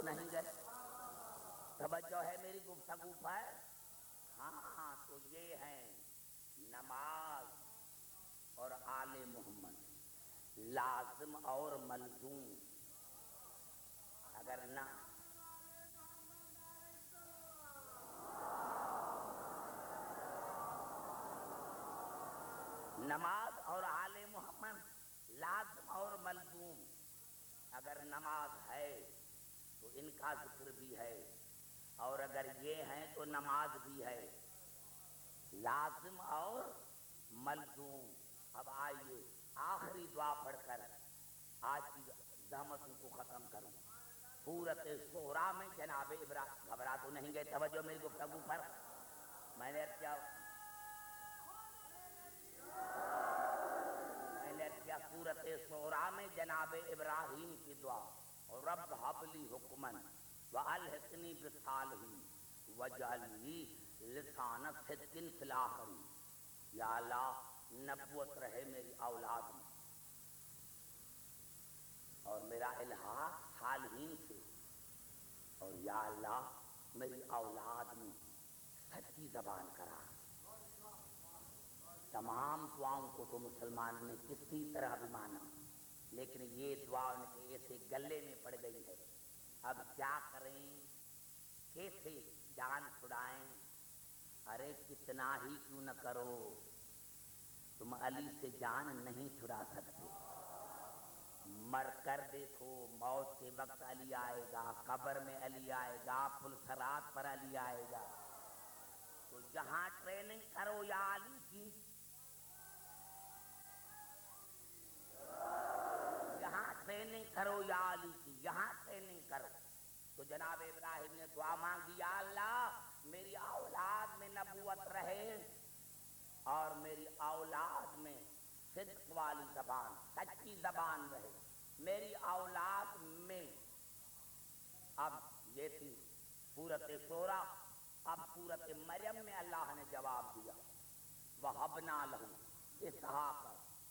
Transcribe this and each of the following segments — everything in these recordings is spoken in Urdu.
نہیں گئے؟ توجہ ہے میری گفتگو پر؟ ہاں تو یہ ہیں نماز اور آل محمد، لازم اور ملزوم۔ اگر نہ نماز اور آل محمد لازم اور ملزوم، اگر نماز ہے تو ان کا ذکر بھی ہے، اور اگر یہ ہیں تو نماز بھی ہے، لازم اور ملزوم۔ اب آئیے آخری دعا پڑھ کر آج کی زحمتوں کو ختم کروں۔ سورۃ شعراء میں جناب ابراہیم، گھبرا تو نہیں گئے؟ توجہ میری گفتگو پر۔ میں نے کیا سورۃ شعراء میں جناب ابراہیم کی دعا، رب ہب لی حکمن والحقنی بالصالحین واجعل لی لسان صدق فی الآخرین۔ یا اللہ نبوت رہے میری اولاد میں، اور میرا الحاق صالحین سے، اور یا اللہ میری اولاد میں سچی زبان کرا۔ تمام دعاؤں کو تو مسلمان نے کسی طرح بھی مانا، لیکن یہ دعا ان کے ایسے گلے میں پڑ گئی ہے۔ اب کیا کریں، کیسے جان چھڑائیں؟ ارے کتنا ہی کیوں نہ کرو، تم علی سے جان نہیں چھڑا سکتے۔ مر کر دیکھو، موت کے وقت علی آئے گا، قبر میں علی آئے گا، پل صراط پر علی آئے گا۔ تو جہاں ٹریننگ کرو یا علی کی، یہاں ٹریننگ کرو یا علی کی، یہاں ٹریننگ کرو۔ تو جناب ابراہیم نے دعا مانگی، یا اللہ میری اولاد میں نبوت رہے، اور میری اولاد میں صدق والی زبان، سچی زبان رہے میری اولاد میں۔ اب یہ تھی سورۃ شعراء۔ اب سورۃ مریم میں اللہ نے جواب دیا، وَهَبْنَا لَهُ إِسْحَاقَ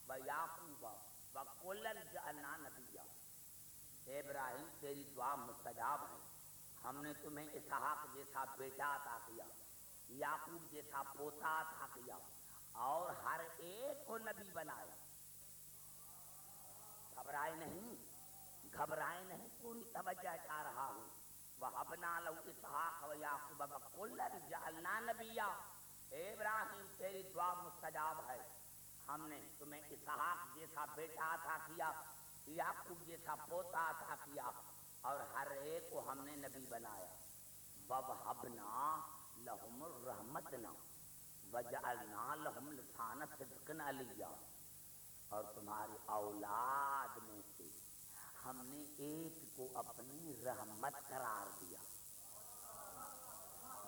وَيَعْقُوبَ وَكُلًّا جَعَلْنَا نَبِيًّا۔ اے ابراہیم تیری دعا مستجاب ہے، ہم نے تمہیں اسحاق جیسا بیٹا عطا کیا، یعقوب جیسا پوتا عطا کیا، اور ہر ایک کو نبی بنایا۔ گھبرائے نہیں، گھبرائے نہیں، پوری توجہ چاہ رہا ہوں۔ وَهَبْنَا لَهُ إِسْحَاقَ وَيَعْقُوبَ وَكُلًّا جَعَلْنَا نَبِيًّا۔ اے ابراہیم تیری دعا مستجاب ہے، ہم نے تمہیں اسحاق جیسا بیٹا عطا کیا، یعقوب جیسا پوتا عطا کیا، اور ہر ایک کو ہم نے نبی بنایا۔ وَوَهَبْنَا لَهُمُ الرَّحْمَةَ وَجَعَلْنَا لَهُمْ لِسَانَ صِدْقٍ عَلِيًّا۔ اور تمہاری اولاد میں سے ہم نے ایک کو اپنی رحمت قرار دیا۔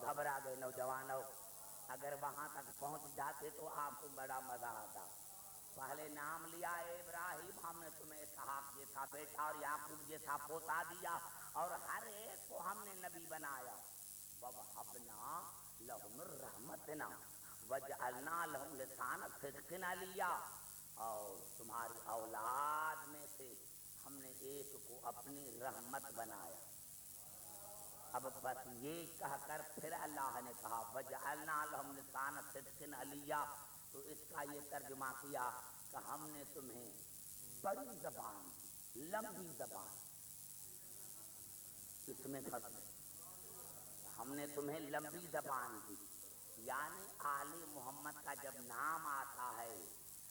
گھبرا گئے نوجوانوں؟ اگر وہاں تک پہنچ جاتے تو آپ کو بڑا مزہ آتا۔ پہلے نام لیا اے ابراہیم ہم نے تمہیں اسحاق جیسا بیٹا اور یعقوب جیسا پوتا دیا، اور ہر ایک کو ہم نے نبی بنایا۔ وَوَهَبْنَا لَهُمُ الرَّحْمَةَ وَجَعَلْنَا لَهُمْ لِسَانَ صِدْقٍ عَلِيًّا۔ اور تمہاری اولاد میں سے ہم نے ایک کو اپنی رحمت بنایا۔ اب بس یہ کہہ کر پھر اللہ نے کہا وَجَعَلْنَا لَهُمْ لِسَانَ صِدْقٍ عَلِيًّا۔ تو اس کا یہ ترجمہ کیا کہ ہم نے تمہیں بڑی زبان، لمبی زبان، اس میں فصل، ہم نے تمہیں لمبی زبان دی۔ یعنی آل محمد کا جب نام آتا ہے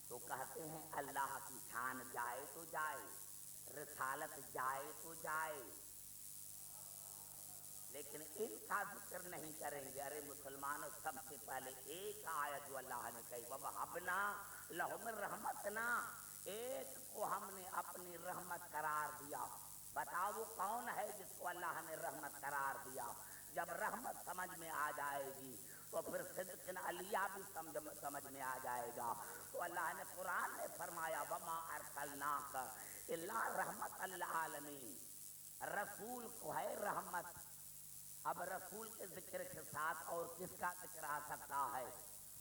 تو کہتے ہیں اللہ کی شان جائے تو جائے، رسالت جائے تو جائے، لیکن ان کا ذکر نہیں کریں گے۔ ارے مسلمانوں، سب سے پہلے ایک آیت جو اللہ نے کہی وَوَهَبْنَا لَهُمُ الرَّحْمَةَ، ایک کو ہم نے اپنی رحمت قرار دیا۔ بتاؤ وہ کون ہے جس کو اللہ نے رحمت قرار دیا؟ جب رحمت سمجھ میں آ جائے گی تو پھر صدق علیہ بھی سمجھ میں آ جائے گا۔ تو اللہ نے قرآن میں فرمایا وَمَا أَرْسَلْنَاكَ إِلَّا رَحْمَةً لِّلْعَالَمِينَ، رسول کو ہے رحمت۔ اب رسول کے ذکر کے ساتھ اور کس کا ذکر آ سکتا ہے؟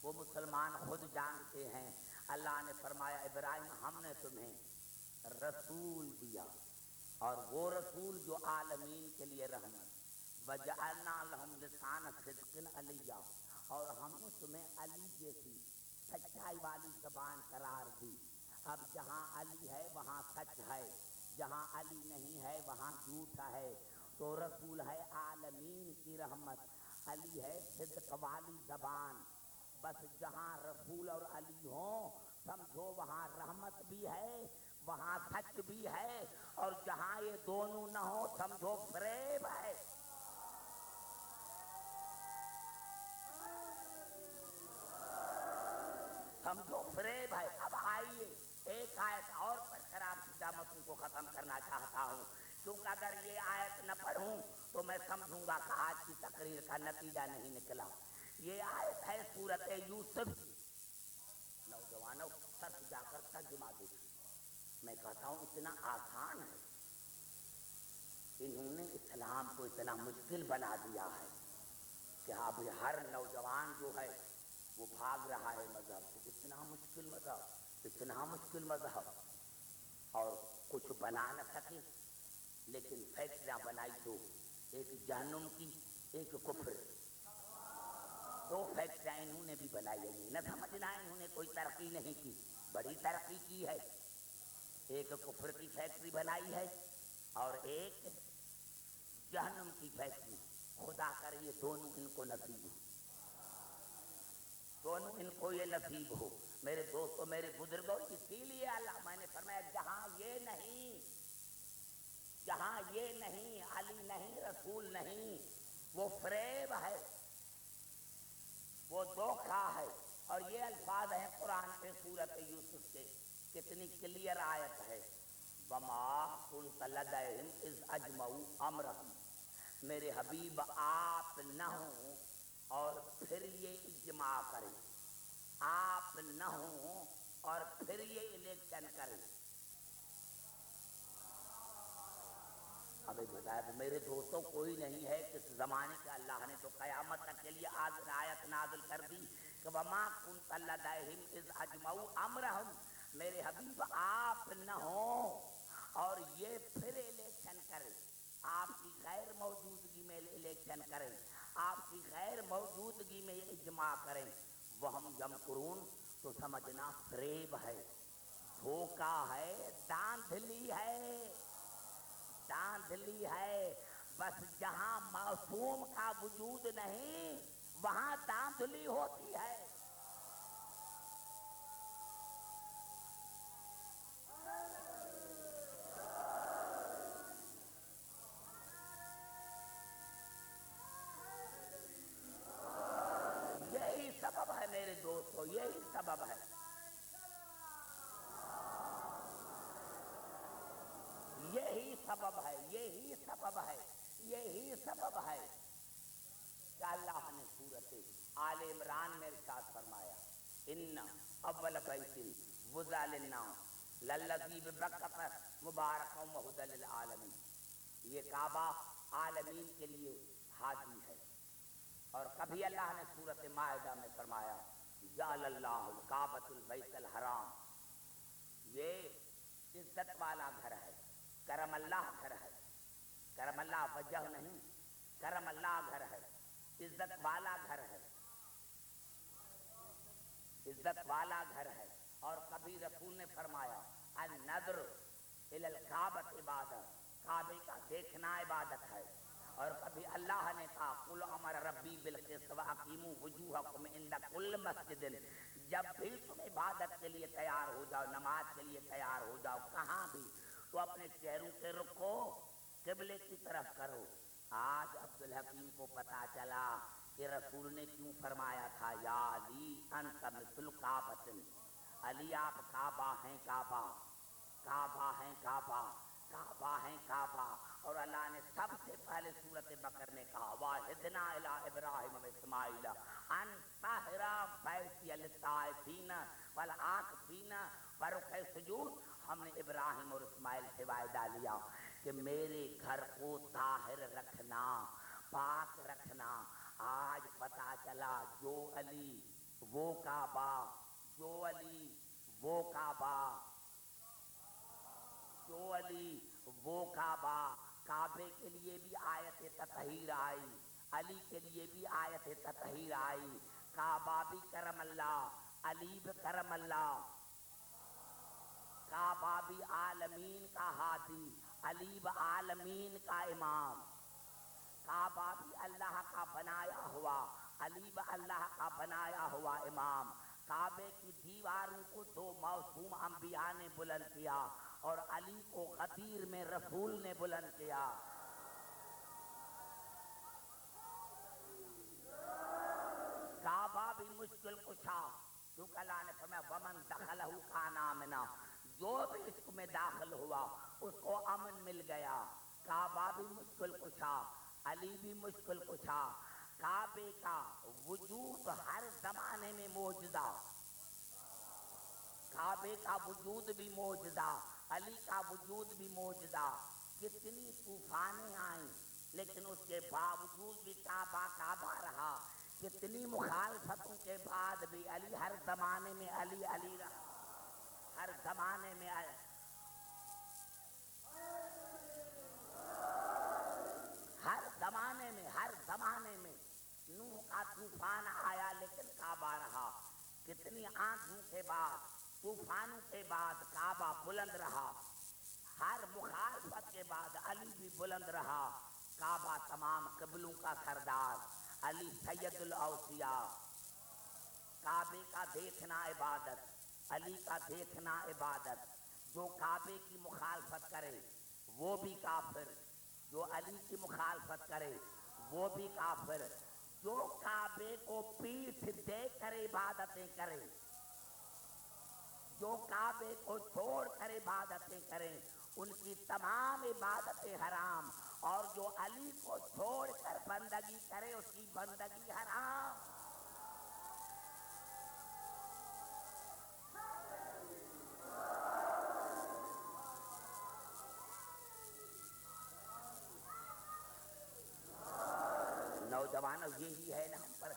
وہ مسلمان خود جانتے ہیں۔ اللہ نے فرمایا ابراہیم ہم نے تمہیں رسول دیا، اور وہ رسول جو عالمین کے لیے رحمت، وجعلنا لہم لسان صدق علیہ، اور ہم نے تمہیں علی جیسی سچائی والی زبان قرار دی۔ اب جہاں علی ہے وہاں سچ ہے، جہاں علی نہیں ہے وہاں جھوٹ ہے۔ تو رسول ہے عالمین کی رحمت، علی ہے صدق والی زبان۔ بس جہاں رسول اور علی ہوں سمجھو وہاں رحمت بھی ہے، وہاں سچ بھی ہے، اور جہاں یہ دونوں نہ ہو سمجھو فریب ہے۔ سمجھو فریب ہے۔ اب آئیے ایک آیت اور پڑھ کر آپ کی دعوتوں کو ختم کرنا چاہتا ہوں، کیونکہ اگر یہ آیت نہ پڑھوں تو میں سمجھوں گا کہ آج کی تقریر کا نتیجہ نہیں نکلا۔ یہ آیت ہے سورۃ یوسف کی۔ نوجوانوں سر جا کر ترجمہ دیکھ، میں کہتا ہوں اتنا آسان ہے، انہوں نے اسلام کو اتنا مشکل بنا دیا ہے کہ اب ہر نوجوان جو ہے وہ بھاگ رہا ہے مذہب سے۔ اتنا مشکل مذہب، اتنا مشکل مذہب، اور کچھ بنا نہ سکے، لیکن فیکٹریاں بنائی تو ایک جہنم کی ایک کفر، دو فیکٹریاں انہوں نے بھی بنائی ہے۔ نہ سمجھنا انہوں نے کوئی ترقی نہیں کی، بڑی ترقی کی ہے۔ ایک کفر کی فیکٹری بنائی ہے اور ایک جہنم کی فیکٹری۔ خدا کرے یہ دونوں ان کو نصیب ہو، دونوں ان کو یہ نصیب ہو۔ میرے دوستوں، میرے بزرگوں، اسی لیے اللہ میں نے فرمایا جہاں یہ نہیں، جہاں یہ نہیں، علی نہیں، رسول نہیں، وہ فریب ہے، وہ دھوکہ ہے۔ اور یہ الفاظ ہیں قرآن کے سورۃ یوسف کے، کتنی کلیئر آیت ہے۔ وما كنت لديهم اذ اجمعوا امرهم، میرے حبیب آپ نہ ہوں اور پھر یہ اجماع کریں، آپ نہ ہوں اور پھر یہ الیکشن کریں۔ ابھی بتایا تو میرے دوستوں کوئی نہیں ہے کس زمانے کا، اللہ نے تو قیامت تک کے لیے آج آیت نازل کر دی کہ وما كنت لديهم اذ اجمعوا امرهم، میرے حبیب آپ نہ ہوں اور یہ پھر الیکشن کریں، آپ کی غیر موجودگی میں الیکشن کریں، آپ کی غیر موجودگی میں یہ اجماع کریں۔ وہم یمکرون، تو سمجھنا فریب ہے، دھوکہ ہے، داندھلی ہے، داندھلی ہے۔ بس جہاں معصوم کا وجود نہیں وہاں داندھلی ہوتی ہے۔ یہی سبب ہے میرے دوستو، یہی سبب ہے، یہی سبب ہے، یہی سبب ہے، یہی سبب ہے کہ اللہ نے سورۃ آل عمران میں ارشاد فرمایا ان اول بیت وضع للناس للذی ببکۃ مبارکا وہدی للعالمین، یہ کعبہ عالمین کے لیے حاجی ہے۔ اور کبھی اللہ نے سورۃ مائدہ میں فرمایا جعل اللہ الکعبۃ البیت الحرام، یہ عزت والا گھر ہے، کرم اللہ گھر ہے، کرم اللہ وجہ نہیں، کرم اللہ گھر ہے، عزت والا گھر ہے، عزت والا گھر ہے۔ اور کبھی رسول نے فرمایا النظر الی الکعبۃ عبادت، کعبے کا دیکھنا عبادت ہے۔ اور کبھی اللہ نے کہا قل امر ربی بالقسط واقیموا وجوہکم عند کل مسجد، جب بھی تم عبادت کے لیے تیار ہو جاؤ، نماز کے لیے تیار ہو جاؤ، کہاں بھی تو اپنے چہروں کے رخو قبلے کی طرف کرو۔ آج عبدالحکیم کو پتا چلا کہ رسول نے کیوں فرمایا تھا یا علی انت مثل کعبۃ، علی آپ کعبہ ہیں، کعبہ، کعبہ ہیں، کعبہ، کعبہ ہیں، کعبہ۔ اور اللہ نے سب سے پہلے سورۃ بقرہ میں کہا واہدنا الی ابراہیم و اسماعیل ان طہر بیتی للطائفین والعاکفین ورکع السجود، ہم نے ابراہیم اور اسماعیل سے وعدہ لیا کہ میرے گھر کو طاہر رکھنا، پاک رکھنا۔ آج پتا چلا جو علی وہ کعبہ، جو علی وہ کعبہ، جو علی وہ کعبہ، کعبے کے لیے بھی آیت تطہیر آئی، علی کے لیے بھی آیت تطہیر آئی، کعبہ بھی کرم اللہ، علی بھی کرم اللہ، کعبہ بھی عالمین کا ہادی، علی بھی عالمین کا امام، کعبہ بھی اللہ کا بنایا ہوا، علی بھی اللہ کا بنایا ہوا امام، کعبے کی دیواروں کو دو معصوم انبیاء نے بلند کیا اور علی کو غدیر میں رسول نے بلند کیا۔ کعبہ بھی مشکل کشا، کیونکہ اللہ نے فرمایا ومن دخلہ کان آمنا، جو بھی اس میں داخل ہوا اس کو امن مل گیا۔ کعبہ بھی مشکل کشا، علی بھی مشکل کشا، کعبے کا وجود ہر زمانے میں معجزہ، کعبے کا وجود بھی معجزہ، علی کا وجود بھی معجزہ، کتنی طوفانیں آئیں لیکن اس کے باوجود بھی کعبہ کعبہ رہا، کتنی مخالفتوں کے بعد بھی علی ہر زمانے میں علی علی رہا، ہر زمانے میں ہر زمانے میں ہر زمانے میں نوح کا طوفان آیا لیکن کعبہ رہا، کتنی آندھوں کے بعد طوفانوں کے بعد کعبہ بلند رہا، ہر مخالفت کے بعد علی بھی بلند رہا، کعبہ تمام قبلوں کا سردار، علی سید الاوصیاء، کعبے کا دیکھنا عبادت، علی کا دیکھنا عبادت، جو کعبے کی مخالفت کرے وہ بھی کافر، جو علی کی مخالفت کرے وہ بھی کافر، جو کعبے کو پیٹھ دے کر عبادتیں کرے، جو کعبے کو چھوڑ کر عبادتیں کریں ان کی تمام عبادتیں حرام، اور جو علی کو چھوڑ کر بندگی کرے اس کی بندگی حرام۔ نوجوانوں یہی ہے نا ہم پر،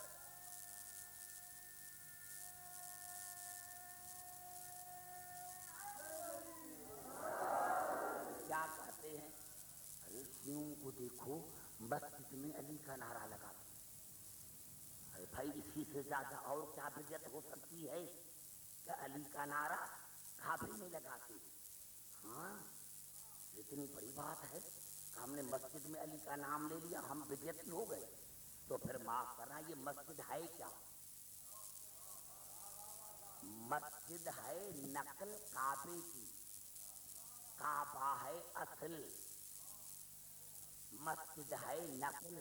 کیا کہتے ہیں ارے شیوں کو دیکھو مسجد میں علی کا نعرہ لگاتے ہیں، ارے بھائی اسی سے زیادہ اور کیا بدعت ہو سکتی ہے کہ علی کا نعرہ کعبے میں لگاتے ہیں؟ ہاں اتنی بڑی بات ہے کہ ہم نے مسجد میں علی کا نام لے لیا ہم بدعتی ہو گئے؟ تو پھر معاف کرنا یہ مسجد ہے کیا؟ مسجد ہے نقل کعبے کی، کعبہ ہے اصل، مسجد ہے نقل،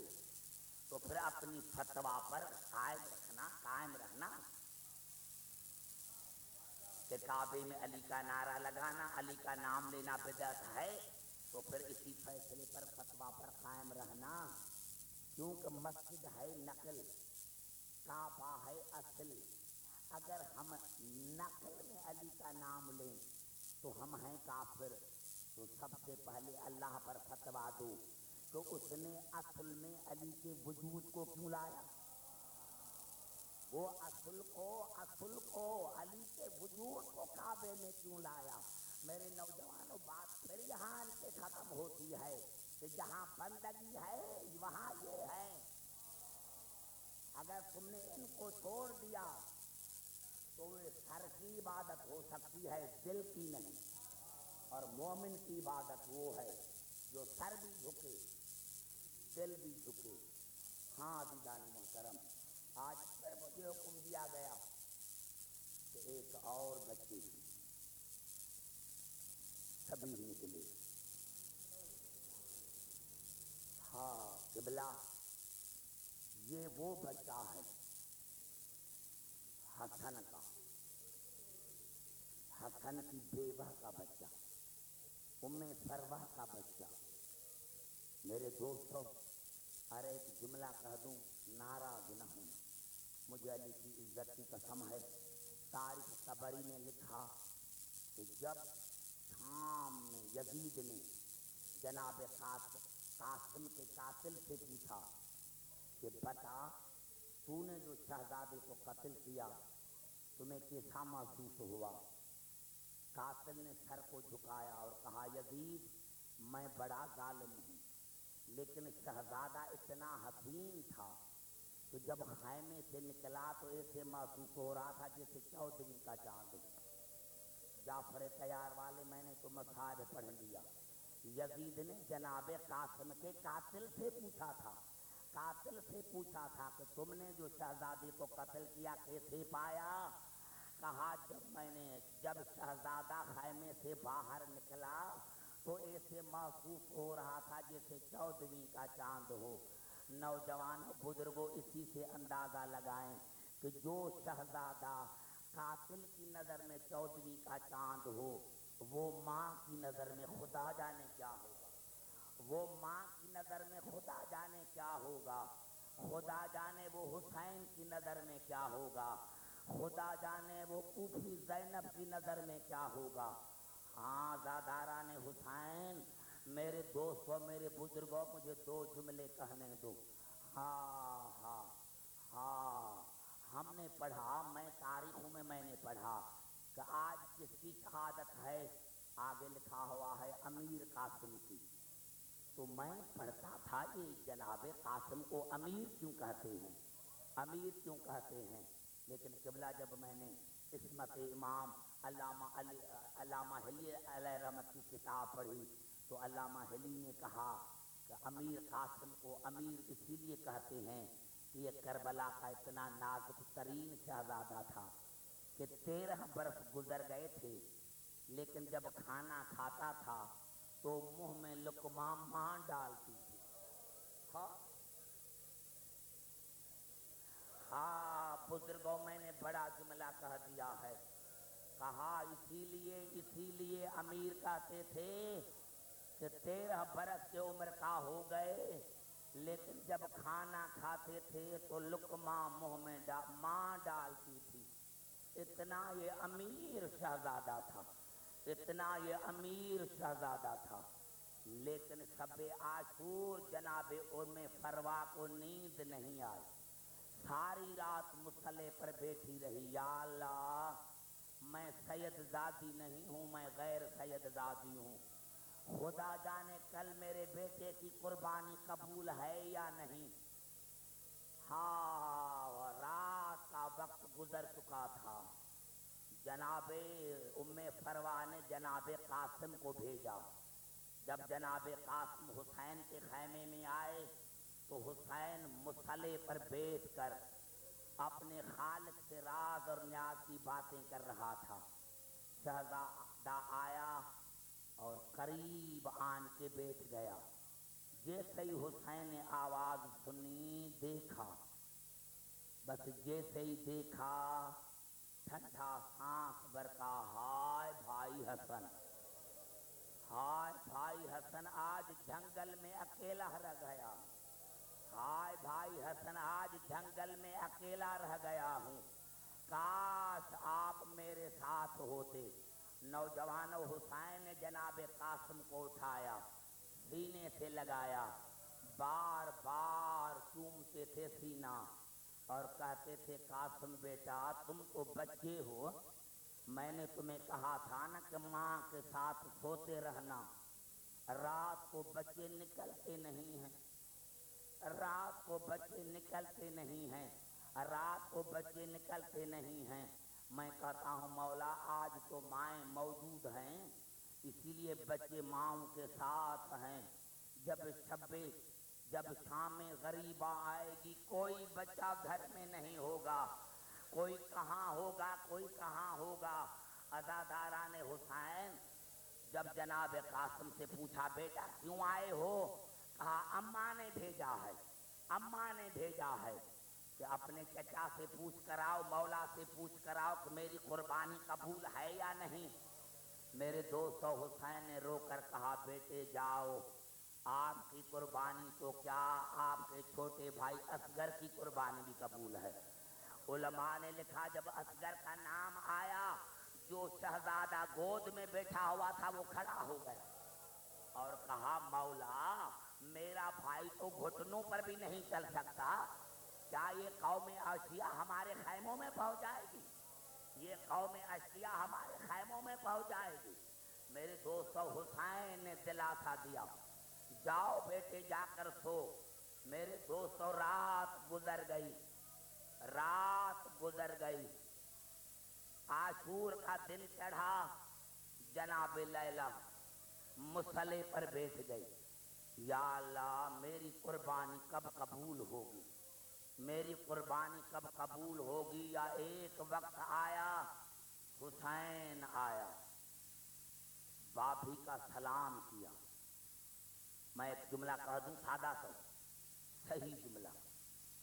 تو پھر اپنی فتویٰ پر قائم رہنا کہ کعبے میں علی کا نعرہ لگانا علی کا نام لینا بدعت ہے، تو پھر اسی فیصلے پر فتویٰ پر قائم رہنا، کیونکہ مسجد ہے نقل کعبہ ہے اصل، اگر ہم نقل میں علی کا نام لیں تو ہم ہیں کافر، تو سب سے پہلے اللہ پر فتویٰ دو تو اس نے اصل میں علی کے وجود کو کیوں لایا؟ وہ اصل کو علی کے وجود کو کعبے میں کیوں لایا؟ میرے نوجوانوں بات پھر یہاں سے ختم ہوتی ہے کہ جہاں بندگی ہے وہاں یہ ہے، اگر تم نے ان کو چھوڑ دیا تو وہ سر کی عبادت ہو سکتی ہے دل کی نہیں، اور مومن کی عبادت وہ ہے جو سر بھی جھکے دل بھی جھکے۔ ہاں عزیزان محترم، آج پھر مجھے حکم دیا گیا کہ ایک اور بچے کی سبھی نکلے، ہاں قبلہ یہ وہ بچہ ہے حسن کا، حسن کی بیوہ کا بچہ، ام سروہ کا بچہ۔ میرے دوستو ہر ایک جملہ کہہ دوں ناراض نہ ہوں، مجھے علی کی عزت کی قسم ہے، تاریخ طبری نے لکھا کہ جب شام میں یزید نے جناب قاسم کے قاتل سے پوچھا کہ بتا تو نے جو شہزادے کو قتل کیا تمہیں کیسا محسوس ہوا؟ قاتل نے سر کو جھکایا اور کہا یزید میں بڑا ظالم ہوں، لیکن شہزادہ اتنا حسین تھا تو جب خیمے سے نکلا تو ایسے محسوس ہو رہا تھا جیسے 14ویں کا چاند ہو۔ جعفر تیار والے میں نے تو مصائب پڑھ لیا۔ یزید نے جناب قاسم کے قاتل سے پوچھا تھا، قاتل سے پوچھا تھا کہ تم نے جو شہزادی کو قتل کیا کیسے پایا؟ کہا جب شہزادہ خیمے سے باہر نکلا تو ایسے محسوس ہو رہا تھا جیسے 14ویں کا چاند ہو۔ نوجوان بزرگوں اسی سے اندازہ لگائیں کہ جو شہزادہ قاتل کی نظر میں 14ویں کا چاند ہو، وہ ماں کی نظر میں خدا جانے کیا ہوگا، وہ ماں کی نظر میں خدا جانے کیا ہوگا، خدا جانے وہ حسین کی نظر میں کیا ہوگا، خدا جانے وہ پھوپھی زینب کی نظر میں کیا ہوگا۔ ہاں زاداران حسین، میرے دوستوں، میرے بزرگوں، مجھے 2 جملے کہنے دو۔ ہاں ہاں ہاں، ہم نے پڑھا، میں تاریخوں میں نے پڑھا کہ آج کس کی شہادت ہے؟ آگے لکھا ہوا ہے امیر قاسم کی۔ تو میں پڑھتا تھا یہ جناب قاسم کو امیر کیوں کہتے ہیں، امیر کیوں کہتے ہیں؟ لیکن قبلہ جب میں نے عصمت امام علامہ حلی علیہ رحمت کی کتاب پڑھی تو علامہ حلی نے کہا کہ امیر قاسم کو امیر اسی لیے کہتے ہیں کہ یہ کربلا کا اتنا نازک ترین شہزادہ تھا کہ 13 برس گزر گئے تھے، لیکن جب کھانا کھاتا تھا تو منہ میں لقمہ ماں ڈالتی تھی۔ ہاں بزرگوں، میں نے بڑا جملہ کہہ دیا ہے، کہا اسی لیے امیر کہتے تھے کہ 13 برس کی عمر کا ہو گئے، لیکن جب کھانا کھاتے تھے تو لقمہ منہ میں ماں ڈالتی تھی۔ اتنا یہ امیر شہزادہ تھا، اتنا یہ امیر شہزادہ تھا۔ لیکن شب عاشور جناب ام فروا کو نیند نہیں آئی، ساری رات مصلے پر بیٹھی رہی۔ یا اللہ، میں سید زادی نہیں ہوں، میں غیر سید زادی ہوں، خدا جانے کل میرے بیٹے کی قربانی قبول ہے یا نہیں۔ ہاں رات کا وقت گزر چکا تھا۔ جناب ام فروا نے جناب قاسم کو بھیجا۔ جب جناب قاسم حسین کے خیمے میں آئے تو حسین مصلے پر بیٹھ کر اپنے خالق سے راز اور نیاز کی باتیں کر رہا تھا۔ شہزادہ آیا اور قریب آن کے بیٹھ گیا۔ جیسے ہی حسین نے آواز سنی، دیکھا، بس جیسے ہی دیکھا ٹھنڈا سانس برقا، ہائے بھائی حسن، ہائے بھائی حسن آج جنگل میں اکیلا رہ گیا، ہائے بھائی حسن آج جنگل میں اکیلا رہ گیا ہوں، کاش آپ میرے ساتھ ہوتے۔ نوجوان حسین نے جناب قاسم کو اٹھایا، سینے سے لگایا، بار بار چومتے تھے سینہ اور کہتے تھے قاسم بیٹا تم تو بچے ہو، میں نے تمہیں کہا تھا نا کہ ماں کے ساتھ سوتے رہنا، رات کو بچے نکلتے نہیں ہیں، رات کو بچے نکلتے نہیں ہیں، رات کو بچے نکلتے نہیں ہیں۔ میں کہتا ہوں مولا آج تو مائیں موجود ہیں، اسی لیے بچے ماؤں کے ساتھ ہیں۔ جب شام غریبہ آئے گی کوئی بچہ گھر میں نہیں ہوگا، کوئی کہاں ہوگا، کوئی کہاں ہوگا۔ عزاداران حسین جب جناب قاسم سے پوچھا بیٹا کیوں آئے ہو؟ کہا اماں نے بھیجا ہے، اماں نے بھیجا ہے کہ اپنے چچا سے پوچھ کر آؤ، مولا سے پوچھ کر آؤ کہ میری قربانی قبول ہے یا نہیں۔ میرے دوستو حسین نے رو کر کہا بیٹے جاؤ، آپ کی قربانی تو کیا آپ کے چھوٹے بھائی اصغر کی قربانی بھی قبول ہے۔ علماء نے لکھا جب اصغر کا نام آیا جو شہزادہ گود میں بیٹھا ہوا تھا وہ کھڑا ہو گیا اور کہا مولا میرا بھائی تو گھٹنوں پر بھی نہیں چل سکتا، کیا یہ قوم اشیاء ہمارے خیموں میں پہنچ جائے گی؟ یہ قوم اشیاء ہمارے خیموں میں پہنچ جائے گی؟ میرے دوستو حسین نے دلاسا دیا، جاؤ بیٹے جا کر سو۔ میرے دوستو رات گزر گئی، رات گزر گئی، عاشور کا دن چڑھا، جناب لیلا مصلی پر بیٹھ گئی۔ یا اللہ میری قربانی کب قبول ہوگی، میری قربانی کب قبول ہوگی؟ یا ایک وقت آیا، حسین آیا، بابی کا سلام کیا۔ میں ایک جملہ کہہ دوں سادہ سا، صحیح جملہ،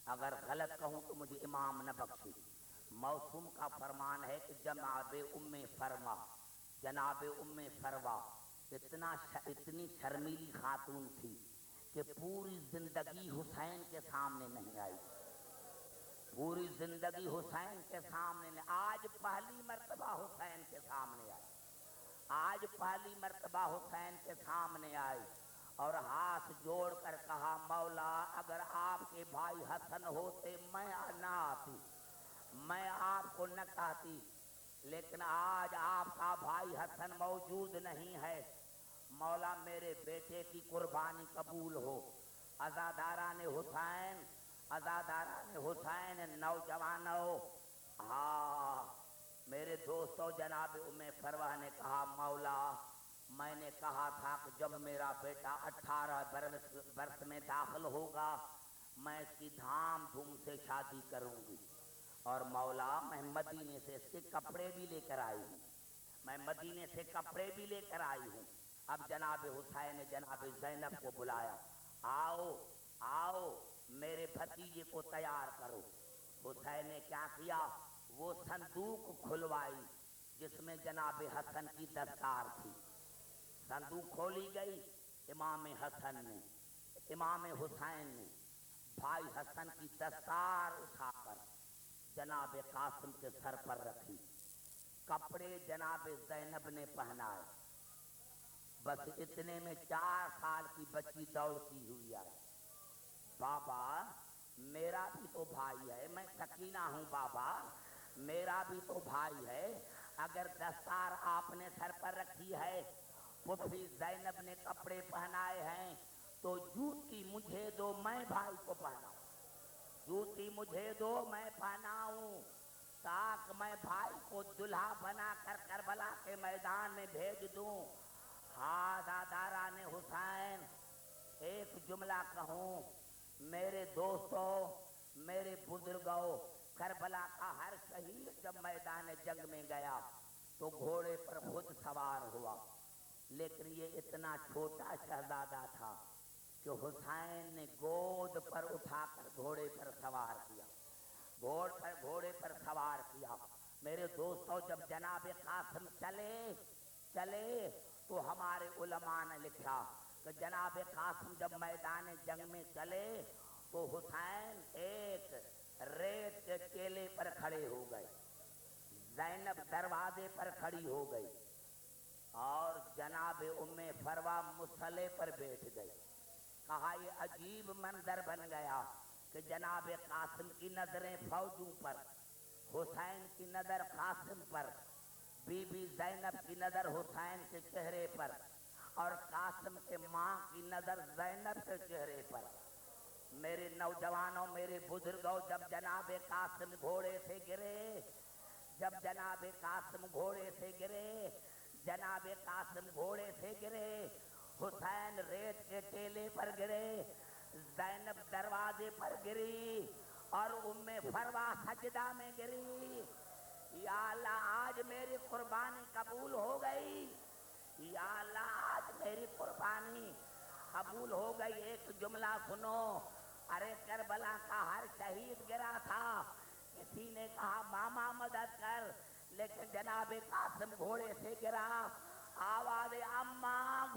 اگر غلط کہوں تو مجھے امام نہ بخشے۔ موسوم کا فرمان ہے کہ جناب ام فروا، جناب ام فروا اتنی شرمیلی خاتون تھی کہ پوری زندگی حسین کے سامنے نہیں آئی، پوری زندگی حسین کے سامنے نہیں، آج پہلی مرتبہ حسین کے سامنے آئی، آج پہلی مرتبہ حسین کے سامنے آئی اور ہاتھ جوڑ کر کہا مولا اگر آپ کے بھائی حسن ہوتے میں نہ آتی، میں آپ کو نہ کہتی، لیکن آج آپ کا بھائی حسن موجود نہیں ہے، مولا میرے بیٹے کی قربانی قبول ہو۔ عزاداران حسین، عزاداران حسین، نوجوانوں، ہاں میرے دوستو، جناب ام فروا نے کہا مولا میں نے کہا تھا کہ جب میرا بیٹا 18 برس میں داخل ہوگا میں اس کی دھام دھوم سے شادی کروں گی، اور مولا میں مدینے سے اس کے کپڑے بھی لے کر آئی ہوں، میں مدینے سے کپڑے بھی لے کر آئی ہوں۔ اب جناب حسین نے جناب زینب کو بلایا، آؤ آؤ میرے بھتیجے کو تیار کرو۔ حسین نے کیا کیا، وہ صندوق کھلوائی جس میں جناب حسن کی دستار تھی، صندوق کھولی گئی، امام حسن نے، امام حسین نے بھائی حسن کی دستار اٹھا کر جناب قاسم کے سر پر رکھی، کپڑے جناب زینب نے پہنائے، بس اتنے میں 4 سال کی بچی دوڑتی ہوئی آئی، بابا میرا بھی تو بھائی ہے، میں سکینہ ہوں بابا، میرا بھی تو بھائی ہے، اگر دستار آپ نے سر پر رکھی ہے، پھوپھی زینب نے کپڑے پہنائے ہیں، تو جوتی مجھے دو میں بھائی کو پہناؤں، جوتی مجھے دو میں پہناؤں، تاکہ میں بھائی کو دلہا بنا کر کربلا کے میدان میں بھیج دوں۔ عزاداران حسین، ایک جملہ کہوں، میرے دوستو، میرے بزرگوں، کربلا کا ہر شہید جب میدان جنگ میں گیا تو گھوڑے پر خود سوار ہوا، لیکن یہ اتنا چھوٹا شہزادہ تھا کہ حسین نے گود پر اٹھا کر گھوڑے پر سوار کیا، گھوڑے پر سوار کیا۔ میرے دوستو جب جناب قاسم چلے تو ہمارے علماء نے لکھا کہ جناب قاسم جب میدان جنگ میں چلے تو حسین ایک ریت کے ٹیلے پر کھڑے ہو گئے، زینب دروازے پر کھڑی ہو گئی اور جناب ام فروا مصلی پر بیٹھ گئی۔ کہا یہ عجیب منظر بن گیا کہ جناب قاسم کی نظریں فوجوں پر، حسین کی نظر قاسم پر، بی بی زینب کی نظر حسین کے چہرے پر، اور قاسم کے ماں کی نظر زینب کے چہرے پر۔ میرے نوجوانوں، میرے بزرگوں، جب جناب قاسم گھوڑے سے گرے، جب جناب قاسم گھوڑے سے گرے، جناب قاسم گھوڑے سے گرے، حسین ریت کے ٹیلے پر گرے، زینب دروازے پر گری اور ام فروا سجدہ میں گری۔ یا اللہ آج میری قربانی قبول ہو گئی، یا اللہ آج میری قربانی قبول ہو گئی۔ ایک جملہ سنو، ارے کربلا کا ہر شہید گرا تھا، کسی نے کہا ماما مدد کر، لیکن جناب قاسم گھوڑے سے گرا، آواز اماں